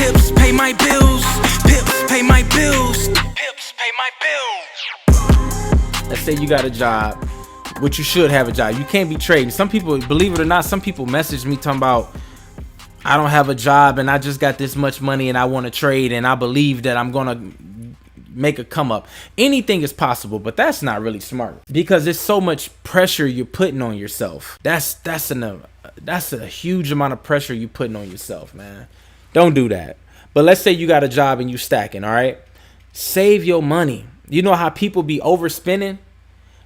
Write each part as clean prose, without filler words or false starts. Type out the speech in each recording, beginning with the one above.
Pips pay my bills. Pips pay my bills. Pips pay my bills. Let's say you got a job, which you should have a job. You can't be trading. Some people, believe it or not, some people message me talking about, I don't have a job and I just got this much money and I want to trade and I believe that I'm going to make a come up. Anything is possible, but that's not really smart because there's so much pressure you're putting on yourself. That's a huge amount of pressure you're putting on yourself, man. Don't do that. But let's say you got a job and you stacking, all right? Save your money. You know how people be overspending?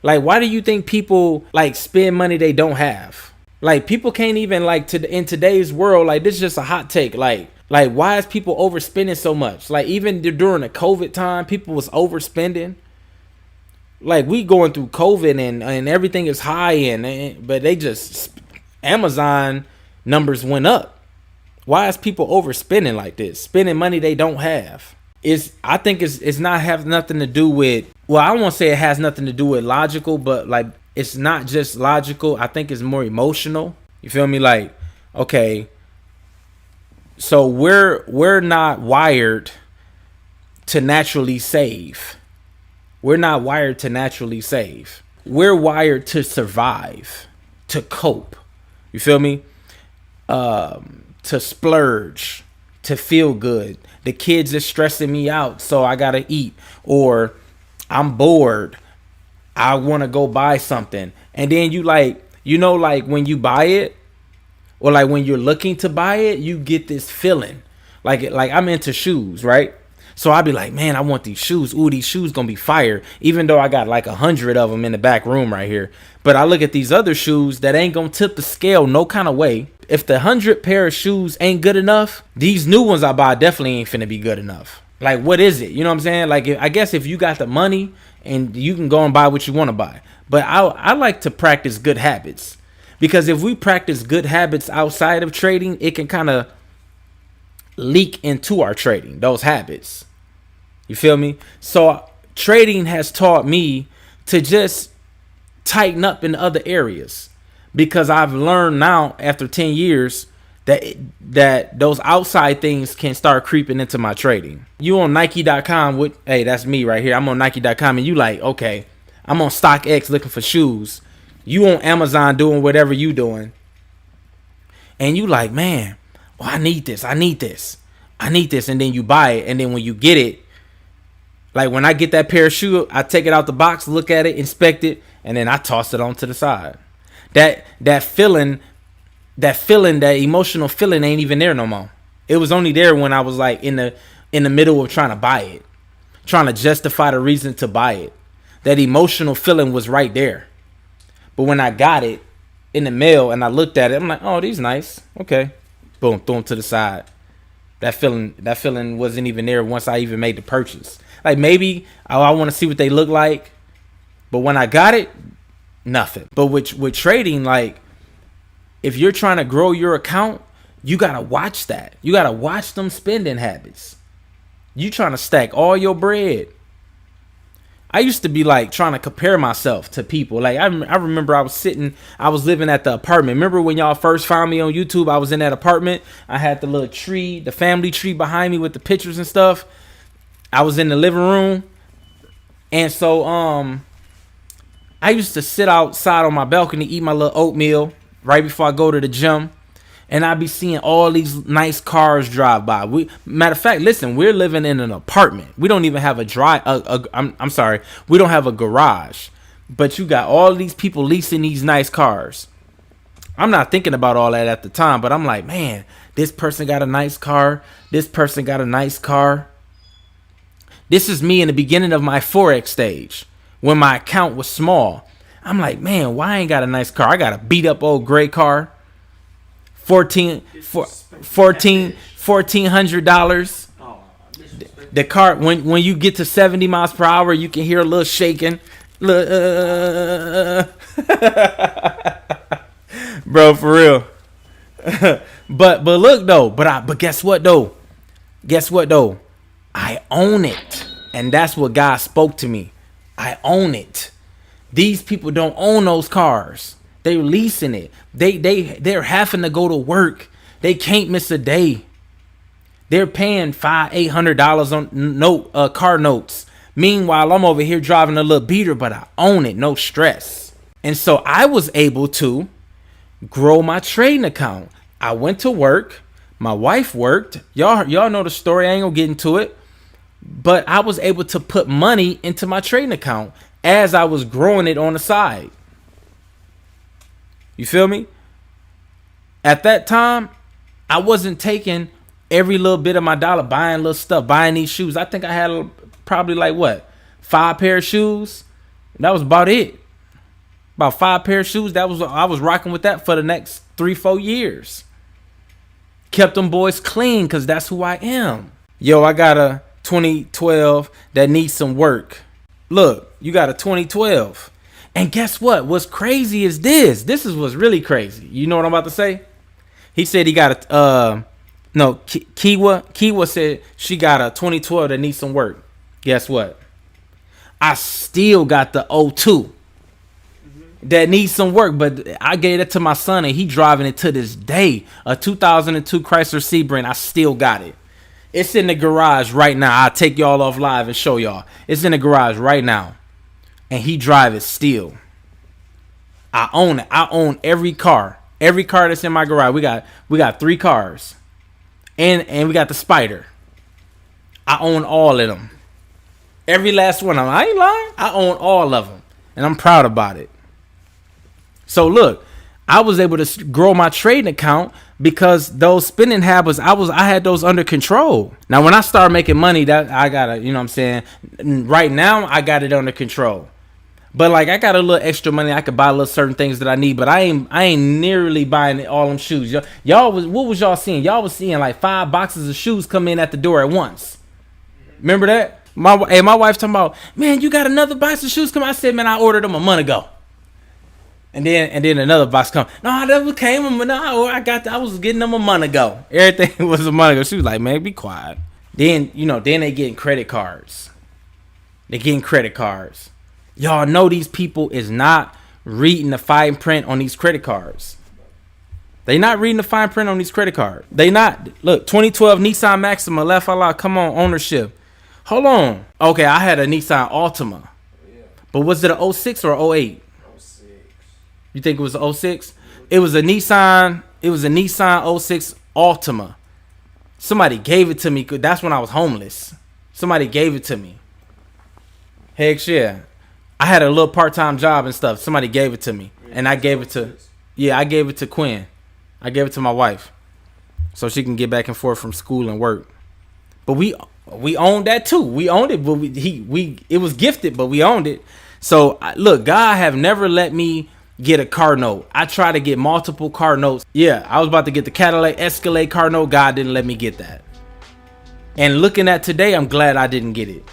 Like, why do you think people like spend money they don't have? Like, people can't even like in today's world, like this is just a hot take. Like why is people overspending so much? Like even during the COVID time, people was overspending. Like we going through COVID and everything is high but they just Amazon numbers went up. Why is people overspending like this? Spending money they don't have. I think it's not have nothing to do with, well, I won't say it has nothing to do with logical, but like it's not just logical. I think it's more emotional. You feel me? Like, okay, so we're not wired to naturally save. We're not wired to naturally save. We're wired to survive, to cope. You feel me? To splurge, to feel good. The kids are stressing me out, so I gotta eat. Or I'm bored, I want to go buy something. And then you like, you know, like when you buy it, or like when you're looking to buy it, you get this feeling. Like I'm into shoes, right? So I'll be like, man, I want these shoes. Ooh, these shoes gonna be fire. Even though I got like 100 of them in the back room right here. But I look at these other shoes that ain't gonna tip the scale no kind of way. If the 100 pair of shoes ain't good enough, these new ones I buy definitely ain't finna be good enough. Like, what is it? You know what I'm saying? Like, I guess if you got the money and you can go and buy what you want to buy. But I like to practice good habits. Because if we practice good habits outside of trading, it can kind of leak into our trading, those habits. You feel me? So trading has taught me to just tighten up in other areas. Because I've learned now after 10 years that those outside things can start creeping into my trading. You on Nike.com hey, that's me right here. I'm on Nike.com and you like, okay, I'm on StockX looking for shoes. You on Amazon doing whatever you doing. And you like, man, well, I need this. And then you buy it. And then when you get it, like when I get that pair of shoes, I take it out the box, look at it, inspect it, and then I toss it on to the side. That feeling, that emotional feeling ain't even there no more. It was only there when I was like in the middle of trying to buy it, trying to justify the reason to buy it. That emotional feeling was right there. But when I got it in the mail and I looked at it, I'm like, oh, these nice. Okay. Boom, throw them to the side. That feeling wasn't even there once I even made the purchase. Like maybe I want to see what they look like. But when I got it, nothing. But with trading, like if you're trying to grow your account, you got to watch that. You got to watch them spending habits. You trying to stack all your bread. I used to be like trying to compare myself to people. Like I remember I was living at the apartment. Remember when y'all first found me on YouTube? I was in that apartment. I had the little tree, the family tree behind me with the pictures and stuff. I was in the living room. And so I used to sit outside on my balcony, eat my little oatmeal right before I go to the gym. And I'd be seeing all these nice cars drive by. Matter of fact, listen, we're living in an apartment. We don't even have we don't have a garage. But you got all these people leasing these nice cars. I'm not thinking about all that at the time, but I'm like, man, this person got a nice car. This person got a nice car. This is me in the beginning of my forex stage when my account was small. I'm like, man, why I ain't got a nice car? I got a beat up old gray car. $1,400. The car, when you get to 70 miles per hour, you can hear a little shaking. Bro, for real. but look though, but guess what though? I own it. And that's what God spoke to me. I own it. These people don't own those cars. They're leasing it. They're having to go to work. They can't miss a day. They're paying $500-800 on car notes. Meanwhile, I'm over here driving a little beater, but I own it, no stress. And so I was able to grow my trading account. I went to work. My wife worked. Y'all know the story. I ain't gonna get into it. But I was able to put money into my trading account as I was growing it on the side. You feel me? At that time, I wasn't taking every little bit of my dollar, buying little stuff, buying these shoes. I think I had probably like what, 5 pair of shoes. That was about it. About 5 pair of shoes. I was rocking with that for the next 3-4 years. Kept them boys clean because that's who I am. Yo, I got a 2012 that needs some work. Look, you got a 2012. And guess what? What's crazy is this. This is what's really crazy. You know what I'm about to say? He said he got a Kiwa said she got a 2012 that needs some work. Guess what? I still got the 02 that needs some work, but I gave it to my son and he driving it to this day. A 2002 Chrysler Sebring. I still got it. It's in the garage right now. I'll take y'all off live and show y'all. It's in the garage right now. And he drive it still. I own it. I own every car. Every car that's in my garage. We got 3 cars. And we got the Spider. I own all of them. Every last one of them. I ain't lying. I own all of them. And I'm proud about it. So look, I was able to grow my trading account because those spending habits, I had those under control. Now, when I start making money, that I gotta, you know what I'm saying? Right now, I got it under control. But like, I got a little extra money. I could buy little certain things that I need, but I ain't nearly buying all them shoes. Y'all what was y'all seeing? Y'all was seeing like 5 boxes of shoes come in at the door at once. Remember that? My wife talking about, man, you got another box of shoes come. I said, man, I ordered them a month ago. And then another box come. No, that came. No, I was getting them a month ago. Everything was a month ago. She was like, man, be quiet. Then they getting credit cards. They getting credit cards. Y'all know these people is not reading the fine print on these credit cards. They not reading the fine print on these credit cards. They not. Look, 2012 Nissan Maxima, left a lot. Come on, ownership. Hold on. Okay, I had a Nissan Altima. But was it a 06 or 08? You think it was 06? It was a Nissan 06 Altima. Somebody gave it to me. That's when I was homeless. Somebody gave it to me. Heck yeah. I had a little part-time job and stuff. Somebody gave it to me. And I gave it to Quinn. I gave it to my wife. So she can get back and forth from school and work. But we owned that too. We owned it, but it was gifted, but we owned it. So look, God have never let me get a car note. I try to get multiple car notes. Yeah, I was about to get the Cadillac Escalade car note. God didn't let me get that. And looking at today, I'm glad I didn't get it.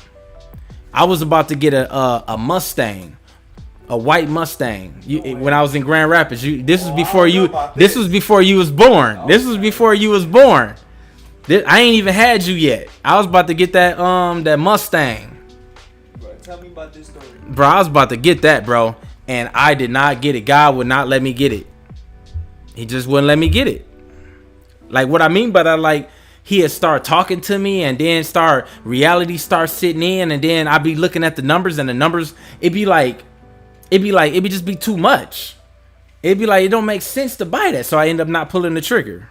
I was about to get a Mustang, a white Mustang. When I was in Grand Rapids, this was before you. This was before you was born. This was before you was born. I ain't even had you yet. I was about to get that Mustang. Bro, tell me about this story. Bro, I was about to get that, bro, and I did not get it. God would not let me get it. He just wouldn't let me get it. Like, what I mean by that, like, he'd start talking to me, and then reality start sitting in, and then I'd be looking at the numbers, and the numbers, it'd be just be too much. It'd be like, it don't make sense to buy that, so I end up not pulling the trigger.